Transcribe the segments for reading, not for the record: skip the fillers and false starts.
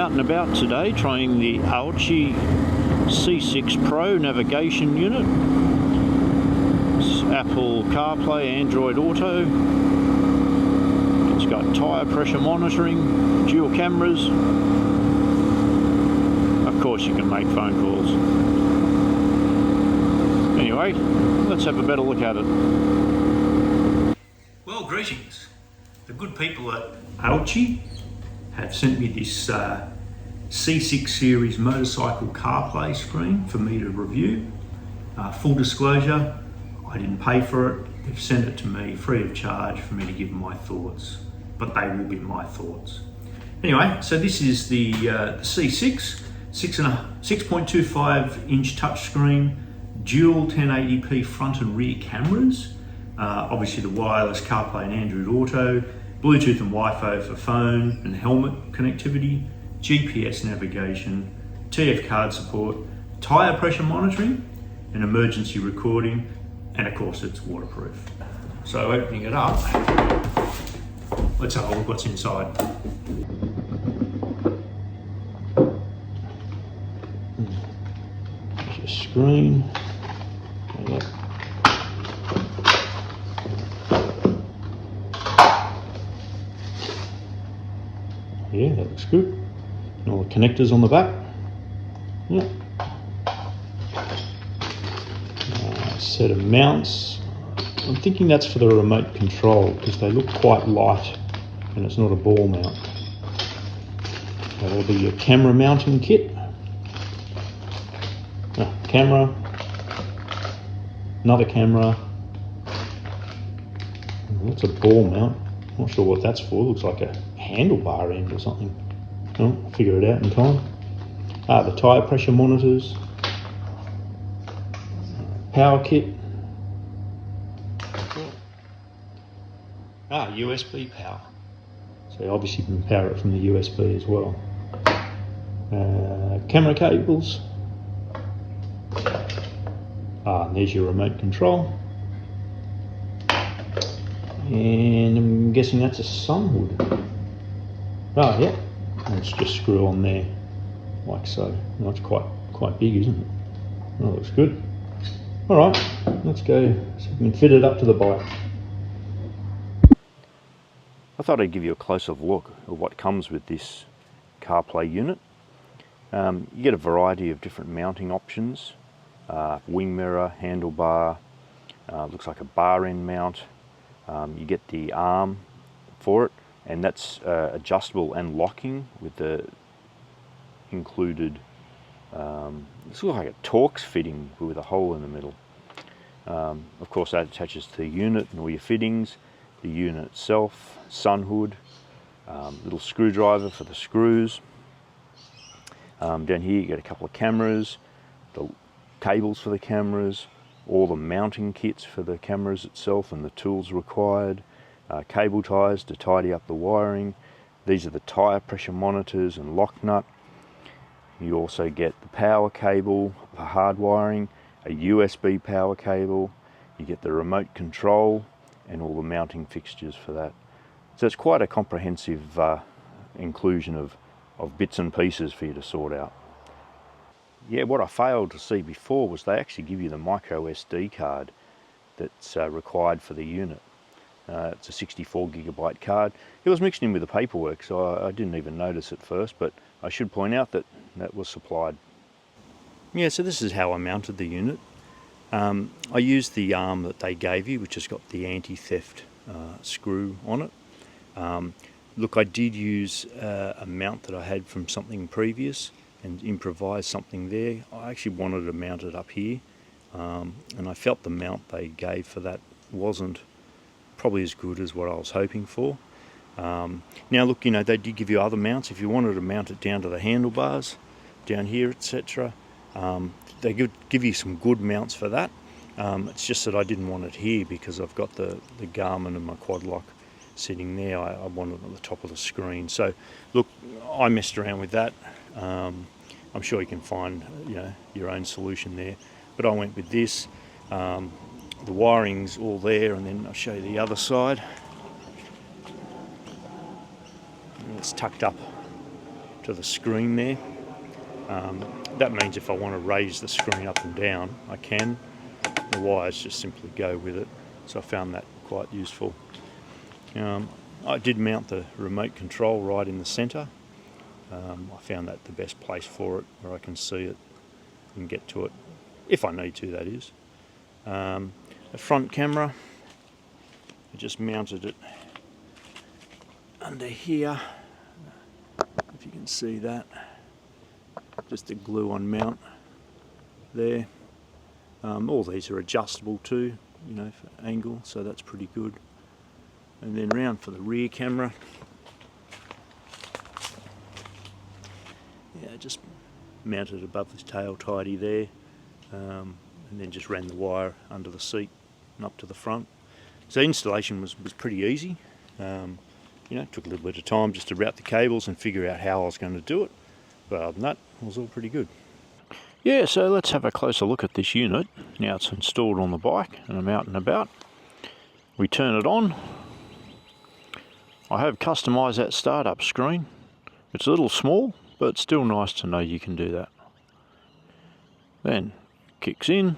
out and about today trying the Aoocci C6 PRO navigation unit. It's Apple CarPlay Android Auto. It's got tyre pressure monitoring, dual cameras. Of course you can make phone calls. Anyway, let's have a better look at it. Well, greetings. The good people at Aoocci have sent me this C6 series motorcycle CarPlay screen for me to review. Full disclosure, I didn't pay for it. They've sent it to me free of charge for me to give my thoughts, but they will be my thoughts. Anyway, so this is the C6, 6.25 inch touchscreen, dual 1080p front and rear cameras, obviously the wireless CarPlay and Android Auto, Bluetooth and Wi-Fi for phone and helmet connectivity, GPS navigation, TF card support, tyre pressure monitoring and emergency recording, and of course it's waterproof. So opening it up, let's have a look what's inside. There's your screen. Yep. Yeah, that looks good. And all the connectors on the back. Yep. Set of mounts. I'm thinking that's for the remote control because they look quite light and it's not a ball mount. That'll be your camera mounting kit. Camera. Another camera. That's a ball mount. Not sure what that's for. Looks like a handlebar end or something. Oh, I'll figure it out in time. The tyre pressure monitors. Power kit. USB power. So obviously you can power it from the USB as well. Camera cables. And there's your remote control. And I'm guessing that's a sun hood. Oh yeah, let's just screw on there like so. Well, it's quite big, isn't it? Oh, looks good. All right, let's go so we can fit it up to the bike. I thought I'd give you a closer look at what comes with this CarPlay unit. You get a variety of different mounting options. Wing mirror, handlebar, looks like a bar end mount. You get the arm for it, and that's adjustable and locking with the included, this looks like a Torx fitting with a hole in the middle. Of course that attaches to the unit and all your fittings, the unit itself, sun hood, little screwdriver for the screws. Down here you get a couple of cameras, the cables for the cameras, all the mounting kits for the cameras itself and the tools required, cable ties to tidy up the wiring. These are the tyre pressure monitors and lock nut. You also get the power cable for hard wiring, a USB power cable, you get the remote control and all the mounting fixtures for that. So it's quite a comprehensive inclusion of bits and pieces for you to sort out. Yeah, what I failed to see before was they actually give you the micro SD card that's required for the unit. It's a 64 gigabyte card. It was mixed in with the paperwork, so I didn't even notice at first, but I should point out that that was supplied. Yeah, so this is how I mounted the unit. I used the arm that they gave you, which has got the anti-theft screw on it. Look, I did use a mount that I had from something previous and improvise something there. I actually wanted to mount it up here, and I felt the mount they gave for that wasn't probably as good as what I was hoping for. Now look, you know, they did give you other mounts if you wanted to mount it down to the handlebars down here, etc. They give you some good mounts for that. It's just that I didn't want it here because I've got the Garmin and my quad lock sitting there. I want it on the top of the screen. So look, I messed around with that. I'm sure you can find, you know, your own solution there, but I went with this. The wiring's all there, and then I'll show you the other side. And it's tucked up to the screen there. That means if I want to raise the screen up and down, I can. The wires just simply go with it, so I found that quite useful. I did mount the remote control right in the centre. I found that the best place for it, where I can see it and get to it, if I need to, that is. The front camera, I just mounted it under here, if you can see that. Just a glue-on mount there. All these are adjustable too, you know, for angle, so that's pretty good. And then round for the rear camera. Yeah, just mounted above this tail tidy there, and then just ran the wire under the seat and up to the front. So installation was pretty easy. You know, it took a little bit of time just to route the cables and figure out how I was going to do it. But other than that, it was all pretty good. Yeah, so let's have a closer look at this unit. Now it's installed on the bike and I'm out and about. We turn it on. I have customised that startup screen. It's a little small, but still nice to know you can do that. Then kicks in.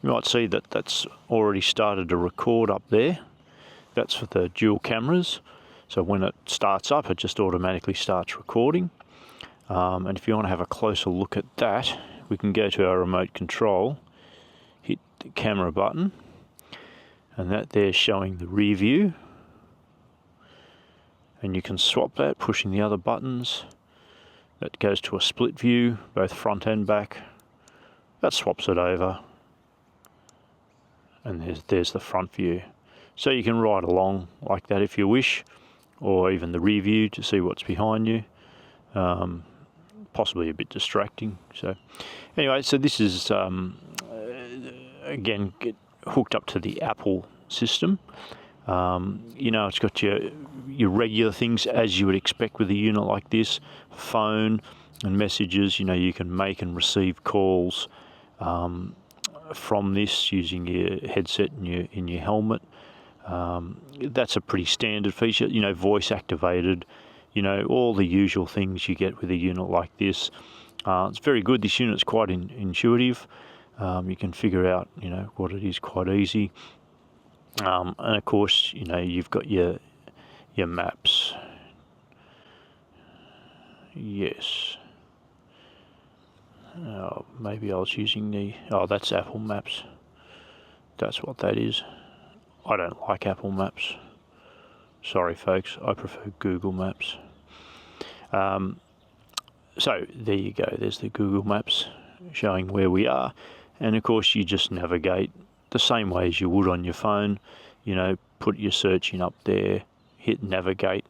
You might see that that's already started to record up there. That's for the dual cameras. So when it starts up, it just automatically starts recording. And if you want to have a closer look at that, we can go to our remote control, hit the camera button, and that there's showing the rear view. And you can swap that, pushing the other buttons. That goes to a split view, both front and back. That swaps it over. And there's the front view. So you can ride along like that if you wish, or even the rear view to see what's behind you. Possibly a bit distracting. So anyway, so this is again hooked up to the Apple system. You know, it's got your regular things as you would expect with a unit like this: phone and messages. You know, you can make and receive calls from this using your headset and in your helmet. That's a pretty standard feature. You know, voice activated. You know, all the usual things you get with a unit like this. It's very good. This unit's quite intuitive. You can figure out, you know, what it is quite easy. And of course, you know, you've got your maps. Yes. Maybe I was using that's Apple Maps. That's what that is. I don't like Apple Maps. Sorry folks, I prefer Google Maps. So there you go, there's the Google Maps showing where we are. And of course you just navigate the same way as you would on your phone. You know, put your search in up there, hit navigate,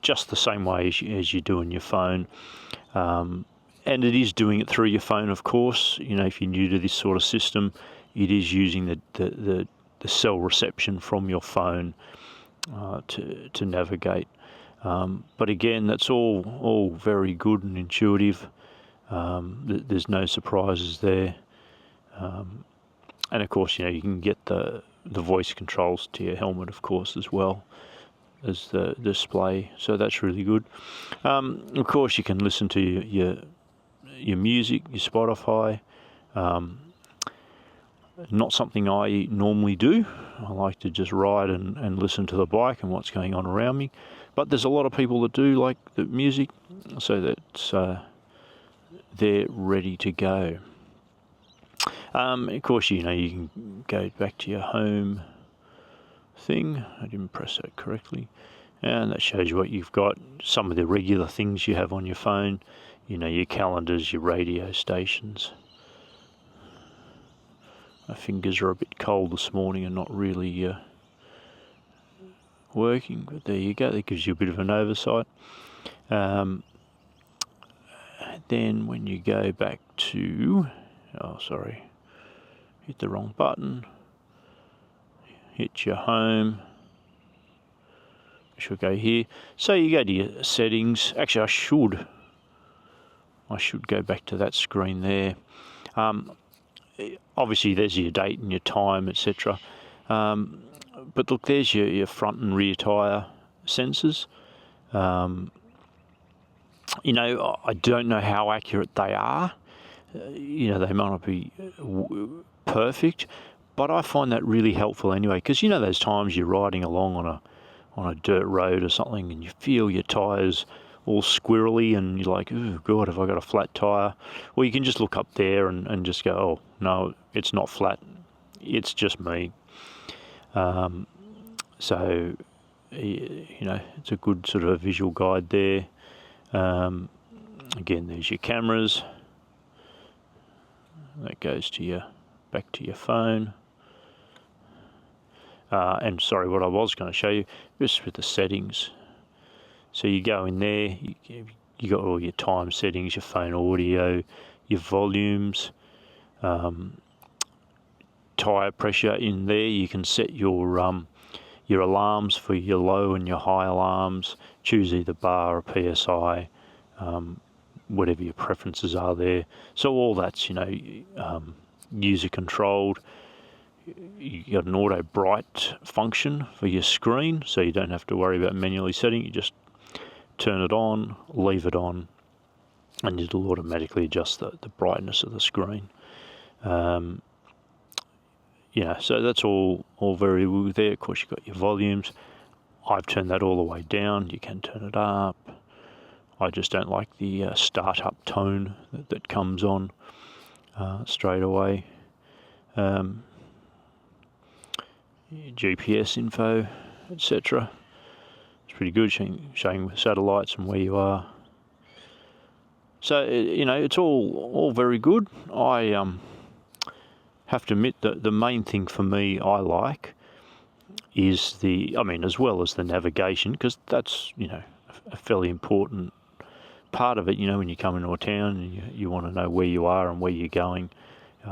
just the same way as you do on your phone. And it is doing it through your phone, of course. You know, if you're new to this sort of system, it is using the cell reception from your phone to navigate. But again, that's all very good and intuitive. There's no surprises there. And of course, you know, you can get the voice controls to your helmet, of course, as well as the display. So that's really good. Of course, you can listen to your music, your Spotify. Not something I normally do. I like to just ride and listen to the bike and what's going on around me. But there's a lot of people that do like the music, so that's they're ready to go. Of course, you know, you can go back to your home thing. I didn't press that correctly. And that shows you what you've got. Some of the regular things you have on your phone. You know, your calendars, your radio stations. My fingers are a bit cold this morning and not really working, but there you go, that gives you a bit of an oversight. Then when you go back to, hit the wrong button, hit your home, should go here. So you go to your settings. Actually, I should go back to that screen there. Obviously there's your date and your time, etc. But look, there's your front and rear tyre sensors. You know, I don't know how accurate they are. You know, they might not be perfect, but I find that really helpful anyway, because you know those times you're riding along on a dirt road or something and you feel your tyres all squirrely and you're like, oh God, have I got a flat tyre? Well, you can just look up there and just go, oh no, it's not flat, it's just me. So, you know, it's a good sort of a visual guide there. Again, there's your cameras. That goes to back to your phone. And sorry, what I was going to show you, just with the settings. So you go in there, you got all your time settings, your phone audio, your volumes, tyre pressure in there. You can set your alarms for your low and your high alarms. Choose either bar or PSI, whatever your preferences are there. So all that's, you know, user controlled. You got an auto bright function for your screen, so you don't have to worry about manually setting. You just turn it on, leave it on, and it'll automatically adjust the brightness of the screen. You know, so that's all very well there. Of course, you've got your volumes. I've turned that all the way down. You can turn it up. I just don't like the start-up tone that comes on straight away. GPS info, etc. It's pretty good, showing satellites and where you are. So, you know, it's all very good. I have to admit that the main thing for me I like is as well as the navigation, because that's, you know, a fairly important part of it. You know, when you come into a town and you want to know where you are and where you're going,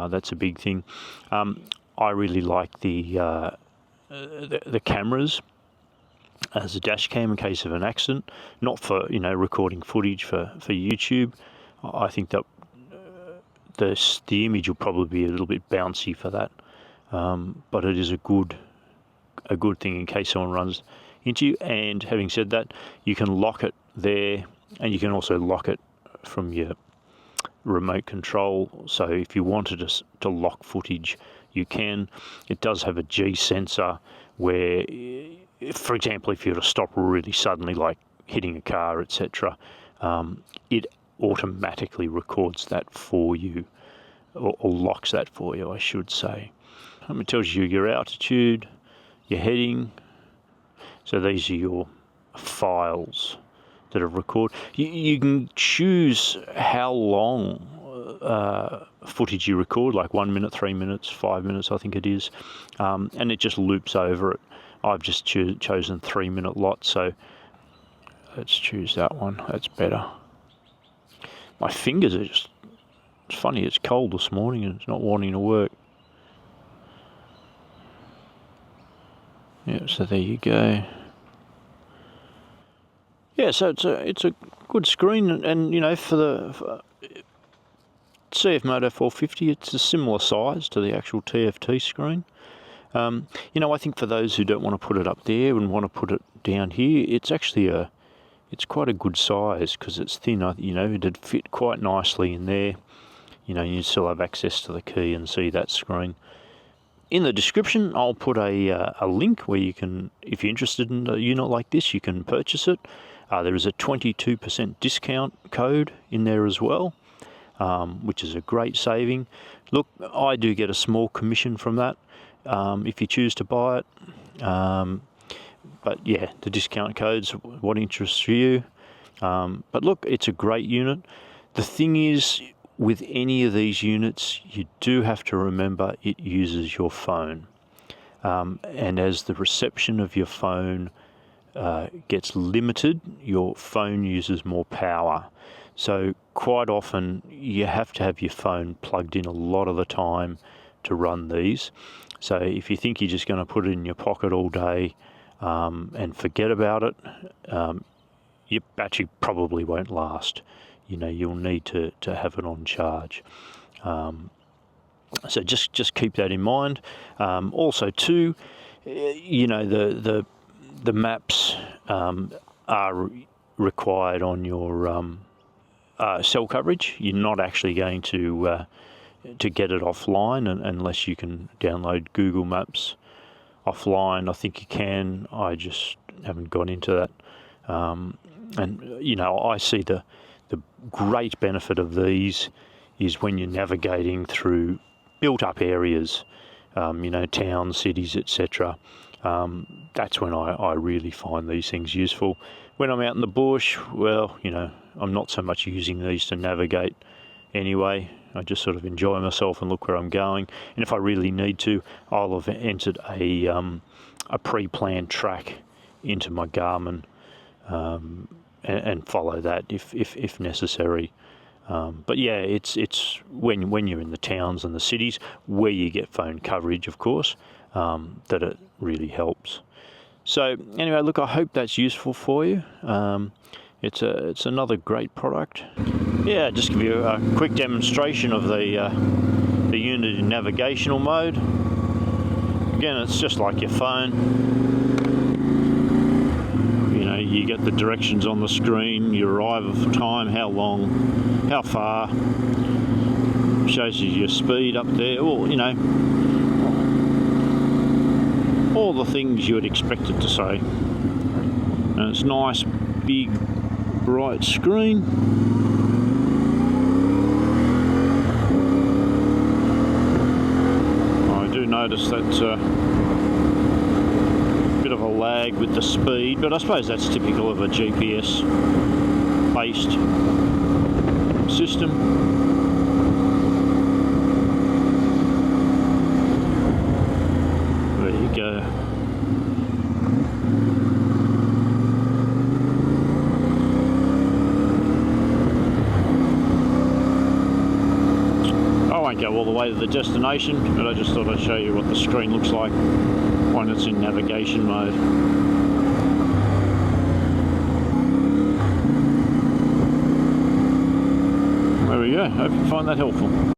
that's a big thing. I really like the cameras as a dash cam in case of an accident, not for, you know, recording footage for YouTube. I think that the image will probably be a little bit bouncy for that, but it is a good thing in case someone runs into you. And having said that, you can lock it there, and you can also lock it from your remote control. So if you wanted to lock footage, you can. It does have a G sensor where, for example, if you were to stop really suddenly, like hitting a car, etc., it automatically records that for you, or locks that for you, I should say. It tells you your altitude, your heading. So these are your files that are recorded. You can choose how long footage you record, like 1 minute, 3 minutes, 5 minutes, I think it is, and it just loops over it. I've just chosen 3 minute lots, so let's choose that one. That's better. My fingers are just, it's funny, it's cold this morning and it's not wanting to work. Yeah, so there you go. Yeah, so it's a good screen, and you know, for cfmoto 450, it's a similar size to the actual TFT screen. You know, I think for those who don't want to put it up there and want to put it down here, it's actually it's quite a good size because it's thin. You know, it'd fit quite nicely in there. You know, you still have access to the key and see that screen. In the description, I'll put a link where you can, if you're interested in a unit like this, you can purchase it. There is a 22% discount code in there as well, which is a great saving. Look, I do get a small commission from that if you choose to buy it. But yeah, the discount code's what interests you. But look, it's a great unit. The thing is, with any of these units, you do have to remember it uses your phone. And as the reception of your phone gets limited, your phone uses more power. So quite often you have to have your phone plugged in a lot of the time to run these. So if you think you're just going to put it in your pocket all day and forget about it, your battery probably won't last. You know, you'll need to have it on charge. So just keep that in mind. Also too, you know, the maps are required on your cell coverage. You're not actually going to get it offline unless you can download Google Maps offline. I think you can. I just haven't gone into that. And you know, I see the great benefit of these is when you're navigating through built-up areas, you know, towns, cities, etc. That's when I really find these things useful. When I'm out in the bush, well, you know, I'm not so much using these to navigate anyway. I just sort of enjoy myself and look where I'm going. And if I really need to, I'll have entered a pre-planned track into my Garmin and follow that if necessary. But yeah, it's when you're in the towns and the cities where you get phone coverage, of course, that it really helps. So anyway, look, I hope that's useful for you. It's another great product. Yeah, just give you a quick demonstration of the unit in navigational mode. Again, it's just like your phone. You know, you get the directions on the screen, your arrival time, how long, how far. Shows you your speed up there, or you know, all the things you would expect it to say. And it's nice, big, bright screen. I do notice that bit of a lag with the speed, but I suppose that's typical of a GPS based system. There you go. I won't go all the way to the destination, but I just thought I'd show you what the screen looks like when it's in navigation mode. There we go. Hope you find that helpful.